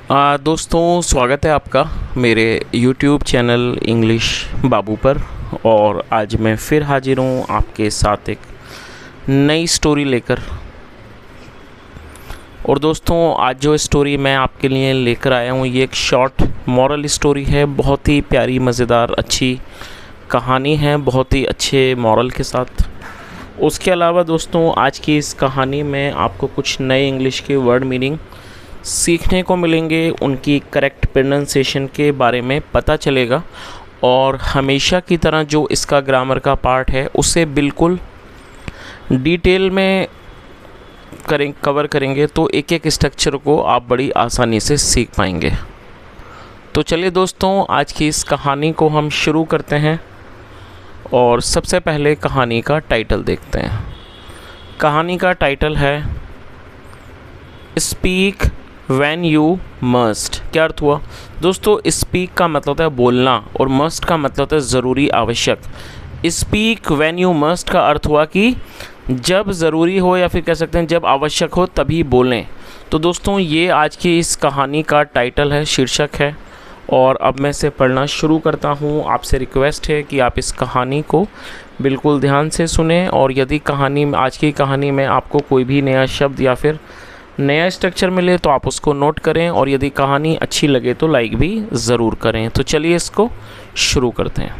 दोस्तों, स्वागत है आपका मेरे YouTube चैनल इंग्लिश बाबू पर। और आज मैं फिर हाजिर हूँ आपके साथ एक नई स्टोरी लेकर। और दोस्तों, आज जो स्टोरी मैं आपके लिए लेकर आया हूँ ये एक शॉर्ट मॉरल स्टोरी है। बहुत ही प्यारी, मज़ेदार, अच्छी कहानी है, बहुत ही अच्छे मॉरल के साथ। उसके अलावा दोस्तों, आज की इस कहानी में आपको कुछ नए इंग्लिश के वर्ड मीनिंग सीखने को मिलेंगे, उनकी करेक्ट प्रोनाउंसिएशन के बारे में पता चलेगा। और हमेशा की तरह जो इसका ग्रामर का पार्ट है उसे बिल्कुल डिटेल में कवर करेंगे, तो एक एक स्ट्रक्चर को आप बड़ी आसानी से सीख पाएंगे। तो चलिए दोस्तों, आज की इस कहानी को हम शुरू करते हैं। और सबसे पहले कहानी का टाइटल देखते हैं। कहानी का टाइटल है स्पीक व्हेन यू मस्ट। क्या अर्थ हुआ दोस्तों? स्पीक का मतलब होता है बोलना और मस्ट का मतलब होता है ज़रूरी, आवश्यक। स्पीक व्हेन यू मस्ट का अर्थ हुआ कि जब ज़रूरी हो या फिर कह सकते हैं जब आवश्यक हो तभी बोलें। तो दोस्तों, ये आज की इस कहानी का टाइटल है, शीर्षक है। और अब मैं इसे पढ़ना शुरू करता हूँ। आपसे रिक्वेस्ट है कि आप इस कहानी को बिल्कुल ध्यान से सुने। और यदि आज की कहानी में आपको कोई भी नया शब्द या फिर नया स्ट्रक्चर मिले तो आप उसको नोट करें। और यदि कहानी अच्छी लगे तो लाइक भी ज़रूर करें। तो चलिए इसको शुरू करते हैं।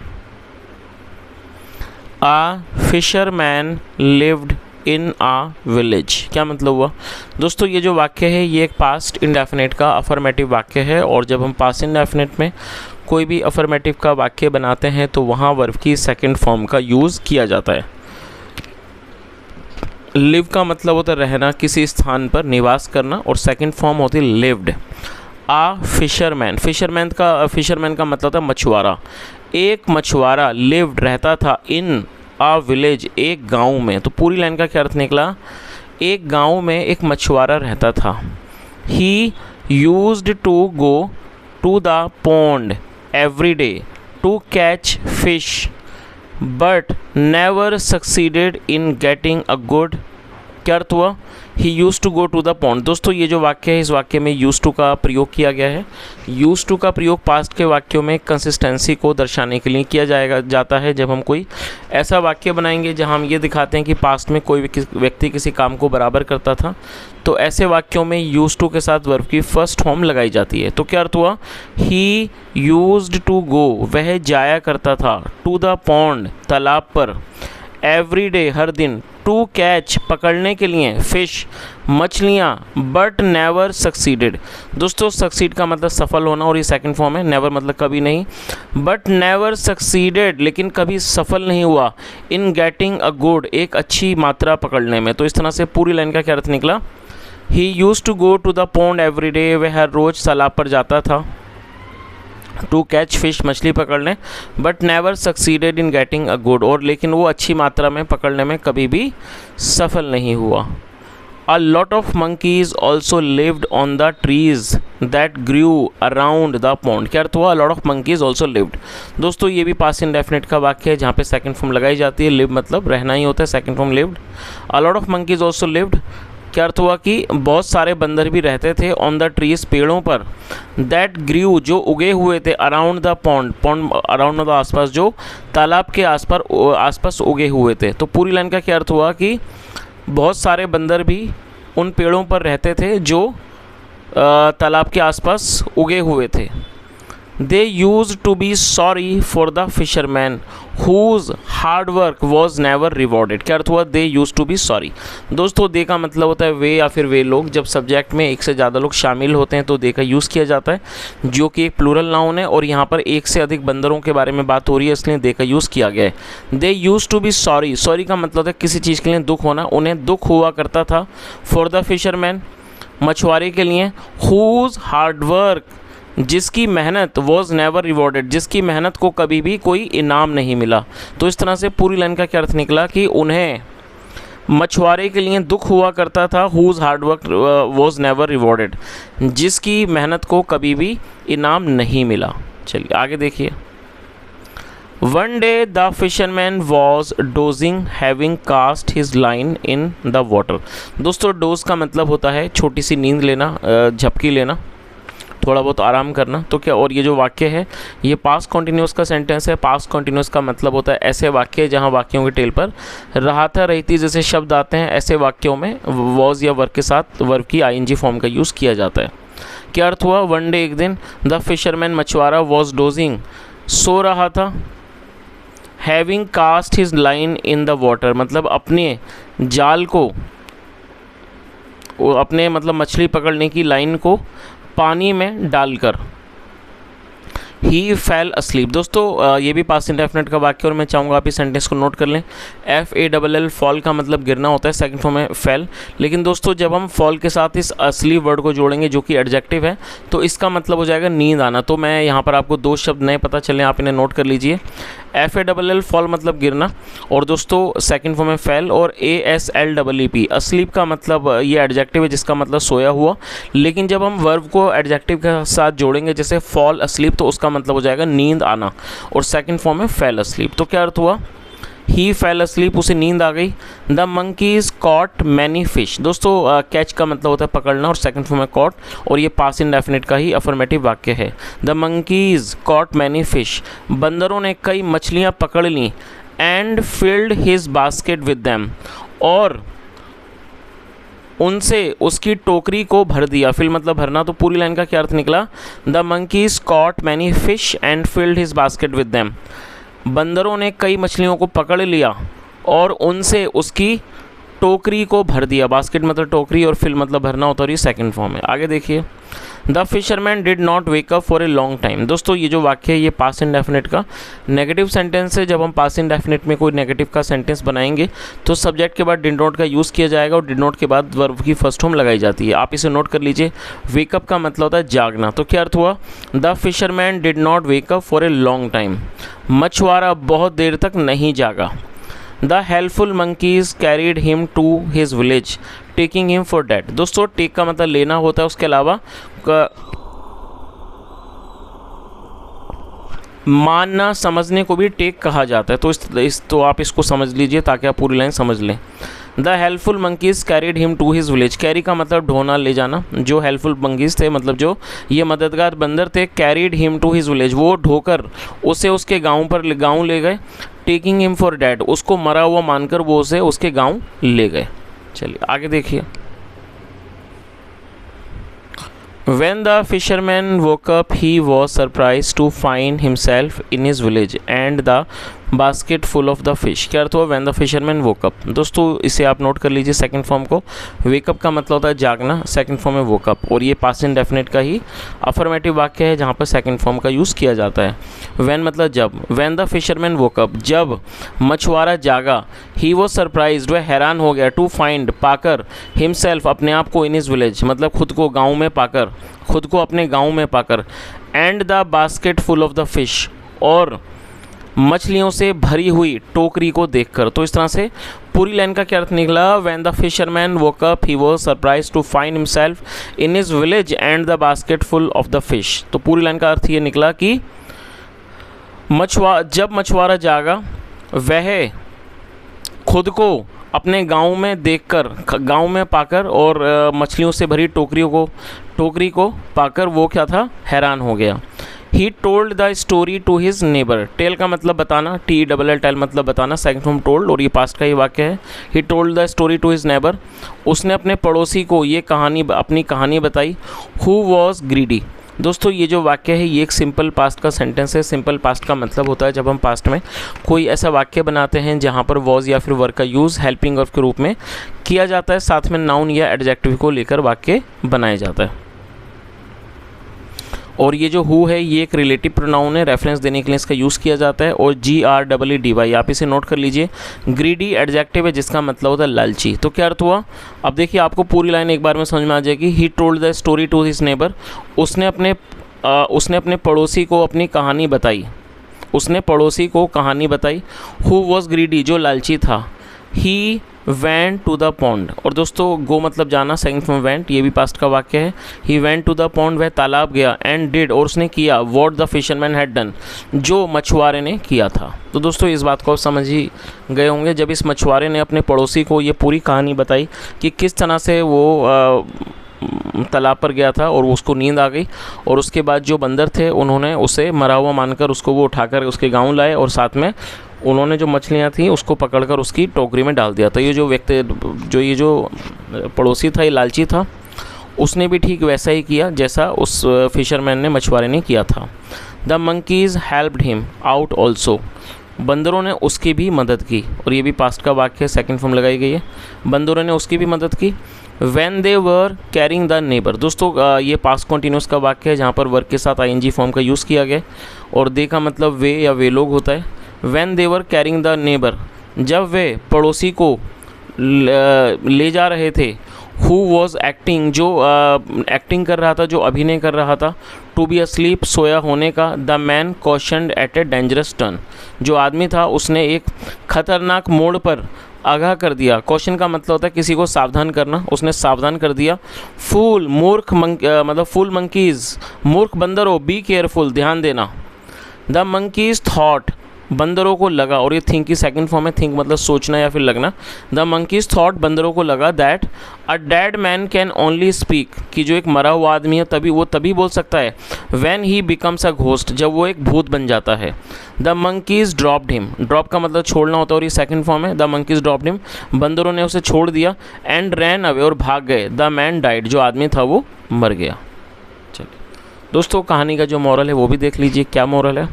A fisherman lived in a village. क्या मतलब हुआ दोस्तों? ये जो वाक्य है ये एक पास्ट इंडेफिनिट का अफर्मेटिव वाक्य है। और जब हम पास्ट इंडेफिनिट में कोई भी अफर्मेटिव का वाक्य बनाते हैं तो वहाँ वर्ब की सेकंड फॉर्म का यूज़ किया जाता है। लिव का मतलब होता है रहना, किसी स्थान पर निवास करना, और सेकंड फॉर्म होती है लिव्ड। आ फिशरमैन, फिशरमैन का मतलब होता है मछुआरा। एक मछुआरा लिव्ड रहता था इन आ विलेज, एक गांव में। तो पूरी लाइन का क्या अर्थ निकला? एक गांव में एक मछुआरा रहता था। He used to go to the pond every day to catch fish but never succeeded in getting a good. क्या अर्थ हुआ? He use to go to the pond. दोस्तों, ये जो वाक्य है इस वाक्य में यूज़ टू का प्रयोग किया गया है। यूज़ टू का प्रयोग पास्ट के वाक्यों में कंसिस्टेंसी को दर्शाने के लिए किया जाता है। जब हम कोई ऐसा वाक्य बनाएंगे जहां हम ये दिखाते हैं कि पास्ट में कोई व्यक्ति किसी काम को बराबर करता था, तो ऐसे वाक्यों में यूज़ टू के साथ वर्ब की फर्स्ट फॉर्म लगाई जाती है। तो क्या अर्थ हुआ? ही यूज्ड टू गो, वह जाया करता था, टू द पॉन्ड, तालाब पर, एवरी डे, हर दिन, टू कैच, पकड़ने के लिए, फिश, मछलियाँ, बट नेवर सक्सीडेड। दोस्तों, सक्सीड का मतलब सफल होना और ये सेकंड फॉर्म है। नेवर मतलब कभी नहीं, बट नेवर सक्सीडेड, लेकिन कभी सफल नहीं हुआ, इन गेटिंग अ गुड, एक अच्छी मात्रा पकड़ने में। तो इस तरह से पूरी लाइन का क्या अर्थ निकला? He use to go to the pond every day, वह हर रोज़ तालाब पर जाता था टू कैच फिश, मछली पकड़ने, but never succeeded in getting a good, और लेकिन वो अच्छी मात्रा में पकड़ने में कभी भी सफल नहीं हुआ। A lot of monkeys also lived on the trees that grew around the pond. क्या अर्थ हुआ? Lot of monkeys also lived. दोस्तों, ये भी पास्ट इंडेफिनिट का वाक्य है जहाँ पे सेकंड फॉर्म लगाई जाती है। लिव मतलब रहना ही होता है, second form lived. A lot of monkeys also lived, क्या अर्थ हुआ कि बहुत सारे बंदर भी रहते थे ऑन द ट्रीज, पेड़ों पर, दैट ग्रू, जो उगे हुए थे, around the pond, pond around मतलब आसपास, जो तालाब के आसपास उगे हुए थे। तो पूरी लाइन का क्या अर्थ हुआ कि बहुत सारे बंदर भी उन पेड़ों पर रहते थे जो तालाब के आसपास उगे हुए थे। They use to be sorry for the fisherman whose hard work was never rewarded. क्या अर्थ हुआ? They use to be sorry. दोस्तों, दे का मतलब होता है वे या फिर वे लोग। जब सब्जेक्ट में एक से ज़्यादा लोग शामिल होते हैं तो दे का यूज़ किया जाता है, जो कि एक प्लूरल नाउन है। और यहाँ पर एक से अधिक बंदरों के बारे में बात हो रही है, इसलिए दे का यूज़ किया गया है। They use to be sorry, sorry का मतलब है किसी चीज़ के लिए दुख होना, उन्हें दुख हुआ करता था। फॉर द फिशरमैन, मछुआरे के लिए, हुज हार्ड वर्क, जिसकी मेहनत, वॉज नेवर रिवॉर्डेड, जिसकी मेहनत को कभी भी कोई इनाम नहीं मिला। तो इस तरह से पूरी लाइन का क्या अर्थ निकला कि उन्हें, मछुआरे के लिए दुख हुआ करता था, whose hard work was never rewarded, जिसकी मेहनत को कभी भी इनाम नहीं मिला। चलिए आगे देखिए। One day the fisherman was dozing having cast his line in the water. दोस्तों, डोज का मतलब होता है छोटी सी नींद लेना, झपकी लेना। थोड़ा बहुत आराम करना। तो क्या, और ये जो वाक्य है ये पास्ट कॉन्टिन्यूस का सेंटेंस है। पास्ट कॉन्टिन्यूस का मतलब होता है ऐसे वाक्य जहाँ वाक्यों के टेल पर रहा रहती जैसे शब्द आते हैं, ऐसे वाक्यों में वॉज या वर्ब के साथ वर्ब की आईएनजी फॉर्म का यूज़ किया जाता है। क्या अर्थ हुआ, वन डे, एक दिन, द फिशरमैन मछुआरा वॉज डोजिंग, सो रहा था, having cast his line in the water, मतलब अपने जाल को, अपने मतलब मछली पकड़ने की लाइन को पानी में डालकर, ही फेल अस्लीप। दोस्तों ये भी पास्ट इंडेफिनिट का वाक्य और मैं चाहूँगा आप इस सेंटेंस को नोट कर लें। FALL फॉल का मतलब गिरना होता है, सेकंड फॉर्म में फेल। लेकिन दोस्तों जब हम फॉल के साथ इस असली वर्ड को जोड़ेंगे जो कि एडजेक्टिव है, तो इसका मतलब हो जाएगा नींद आना। तो मैं यहाँ पर आपको दो शब्द नए पता चले, आप इन्हें नोट कर लीजिए। FALL फॉल मतलब गिरना, और दोस्तों सेकंड फॉर्म में फेल, और ASLEEP अस्लीप का मतलब ये एडजेक्टिव है जिसका मतलब सोया हुआ। लेकिन जब हम वर्ब को एडजेक्टिव के साथ जोड़ेंगे जैसे फॉल अस्लीप, तो उसका मतलब हो जाएगा नींद आना, और सेकंड फॉर्म में फेल अस्लीप। तो क्या अर्थ हुआ, ही फेल अस्लीप, उसे नींद आ गई। The monkeys caught many fish. दोस्तों कैच का मतलब होता है पकड़ना, और सेकंड फॉर्म में कॉट, और ये पास्ट इंडेफिनिट का ही अफर्मेटिव वाक्य है। The monkeys caught many fish, बंदरों ने कई मछलियाँ पकड़ लीं, and filled his basket with them, और उनसे उसकी टोकरी को भर दिया। फिल मतलब भरना, तो पूरी लाइन का क्या अर्थ निकला, the monkeys caught many fish and filled his basket with them, बंदरों ने कई मछलियों को पकड़ लिया और उनसे उसकी टोकरी को भर दिया। बास्केट मतलब टोकरी और फिल मतलब भरना होता है, और ये सेकंड फॉर्म है। आगे देखिए, the fisherman did not wake up for a long time. दोस्तों ये जो वाक्य है ये पास्ट इंडेफिनिट का नेगेटिव सेंटेंस है। जब हम पास्ट इंडेफिनिट में कोई नेगेटिव का सेंटेंस बनाएंगे तो सब्जेक्ट के बाद डिड नॉट का यूज़ किया जाएगा, और डिड नॉट के बाद वर्ब की फर्स्ट फॉर्म लगाई जाती है। आप इसे नोट कर लीजिए। वेकअप का मतलब होता है जागना। तो क्या अर्थ हुआ, the fisherman did not wake up for a long time, मछुआरा बहुत देर तक नहीं जागा। The helpful monkeys carried him to his village, taking him for dead. दोस्तों टेक का मतलब लेना होता है, उसके अलावा मानना, समझने को भी टेक कहा जाता है। तो आप इसको समझ लीजिए ताकि आप पूरी लाइन समझ लें। The helpful monkeys carried him to his village, carry का मतलब ढोना, ले जाना। जो हेल्पफुल मंकीज थे मतलब जो ये मददगार बंदर थे, carried him to his village, वो ढोकर उसे उसके गांव ले गए। टेकिंग हिम फॉर डेड, उसको मरा हुआ मानकर वो उसे उसके गांव ले गए। चलिए आगे देखिए। When the fisherman woke up, he was surprised to find himself in his village and the basket full of the fish। क्या अर्थ हुआ, when the fisherman woke up। दोस्तों इसे आप नोट कर लीजिए सेकंड फॉर्म को। wake up का मतलब होता है जागना, सेकंड फॉर्म में woke up, और ये पास्ट इंडेफिनिट का ही अफर्मेटिव वाक्य है जहाँ पर सेकंड फॉर्म का यूज़ किया जाता है। when मतलब जब, when the fisherman woke up, जब मछुआरा जागा। he was surprised, वह हैरान हो गया, to find पाकर, himself अपने आप को, in his village मतलब खुद को गाँव में पाकर, खुद को अपने गाँव में पाकर, and the basket full of the fish, और मछलियों से भरी हुई टोकरी को देखकर। तो इस तरह से पूरी लाइन का क्या अर्थ निकला, When the fisherman woke up, he was surprised to find himself in his village and the basket full of the fish। तो पूरी लाइन का अर्थ ये निकला कि जब मछुआरा जागा वह खुद को अपने गांव में देखकर, गांव में पाकर, और मछलियों से भरी टोकरी को पाकर वो क्या था, हैरान हो गया। He told the story to his neighbour, tell का मतलब बताना, TELL टेल मतलब बताना, सेकंड फॉर्म टोल्ड, और ये पास्ट का ही वाक्य है। He told the story to his neighbour, उसने अपने पड़ोसी को ये अपनी कहानी बताई। Who was greedy. दोस्तों ये जो वाक्य है ये एक सिंपल पास्ट का सेंटेंस है। सिंपल पास्ट का मतलब होता है जब हम पास्ट में कोई ऐसा वाक्य बनाते हैं जहाँ पर वॉज या फिर वर्ब का यूज़ हेल्पिंग वर्ब के रूप में किया जाता है, साथ में नाउन या एडजेक्टिव को लेकर वाक्य बनाया जाता है। और ये जो हु है ये एक रिलेटिव प्रोनाउन है, रेफरेंस देने के लिए इसका यूज़ किया जाता है। और GREEDY आप इसे नोट कर लीजिए। ग्रीडी एडजेक्टिव है जिसका मतलब होता है लालची। तो क्या अर्थ हुआ, अब देखिए आपको पूरी लाइन एक बार में समझ में आ जाएगी। He told the story to his neighbour, उसने अपने पड़ोसी को अपनी कहानी बताई, उसने पड़ोसी को कहानी बताई। हु वॉज ग्रीडी, जो लालची था। ही went टू द पॉन्ड, और दोस्तों गो मतलब जाना, सेकंड फॉर्म went, ये भी पास्ट का वाक्य है। ही went टू द पॉन्ड, वह तालाब गया। एंड डिड, और उसने किया, what the fisherman had done, जो मछुआरे ने किया था। तो दोस्तों इस बात को आप समझ ही गए होंगे जब इस मछुआरे ने अपने पड़ोसी को ये पूरी कहानी बताई कि किस तरह से वो तालाब पर गया था और उसको नींद आ गई, और उसके बाद जो बंदर थे उन्होंने उसे मरा हुआ मानकर उसको वो उठाकर उसके गांव लाए, और साथ में उन्होंने जो मछलियां थी उसको पकड़कर उसकी टोकरी में डाल दिया था। ये जो व्यक्ति, ये जो पड़ोसी था, ये लालची था, उसने भी ठीक वैसा ही किया जैसा उस फिशरमैन ने, मछुआरे ने किया था। The monkeys helped him out also, बंदरों ने उसकी भी मदद की, और ये भी पास्ट का वाक्य है, सेकंड फॉर्म लगाई गई है, बंदरों ने उसकी भी मदद की। When they were carrying the neighbor, दोस्तों ये पास्ट कॉन्टिन्यूस का वाक्य है जहाँ पर वर्क के साथ ing फॉर्म का यूज़ किया गया, और दे का मतलब वे या वे लोग होता है। When they were carrying the neighbor, जब वे पड़ोसी को ले जा रहे थे, who was acting, जो एक्टिंग कर रहा था, जो अभिनय कर रहा था, to be asleep, सोया होने का, the man cautioned at a dangerous turn, जो आदमी था उसने एक खतरनाक मोड़ पर आगाह कर दिया। क्वेश्चन का मतलब होता है किसी को सावधान करना, उसने सावधान कर दिया। फूल, मूर्ख मतलब फूल मंकीज़, मूर्ख बंदरों, बी केयरफुल, ध्यान देना। द मंकीज़ थॉट, बंदरों को लगा, और ये थिंक की सेकंड फॉर्म है, थिंक मतलब सोचना या फिर लगना। द मंकीज़ थॉट, बंदरों को लगा, that a dead man can only speak, कि जो एक मरा हुआ आदमी है तभी बोल सकता है, when he becomes a ghost, जब वो एक भूत बन जाता है। The monkeys dropped him, drop का मतलब छोड़ना होता है और ये सेकंड फॉर्म है। द मंकीज़ ड्रॉप्ड हिम, बंदरों ने उसे छोड़ दिया। एंड रैन अवे, और भाग गए। द मैन डाइड, जो आदमी था वो मर गया। चलिए दोस्तों, कहानी का जो मॉरल है वो भी देख लीजिए। क्या मॉरल है?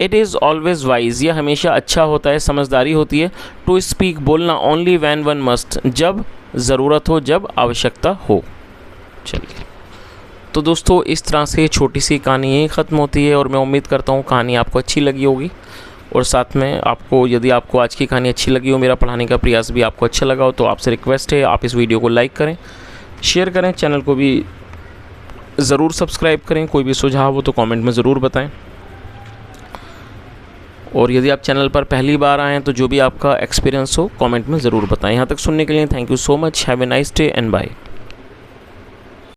इट इज़ ऑलवेज़ वाइज, यह हमेशा अच्छा होता है, समझदारी होती है, टू स्पीक, बोलना, ओनली वैन वन मस्ट, जब ज़रूरत हो, जब आवश्यकता हो। चलिए तो दोस्तों, इस तरह से छोटी सी कहानी यहीं ख़त्म होती है, और मैं उम्मीद करता हूँ कहानी आपको अच्छी लगी होगी, और साथ में आपको, यदि आपको आज की कहानी अच्छी लगी हो, मेरा पढ़ाने का प्रयास भी आपको अच्छा लगा हो, तो आपसे रिक्वेस्ट है आप इस वीडियो को लाइक करें, शेयर करें, चैनल को भी ज़रूर सब्सक्राइब करें। कोई भी सुझाव हो तो कमेंट में ज़रूर बताएं, और यदि आप चैनल पर पहली बार आएँ तो जो भी आपका एक्सपीरियंस हो कमेंट में ज़रूर बताएं। यहाँ तक सुनने के लिए thank you so much. Have a nice day and bye.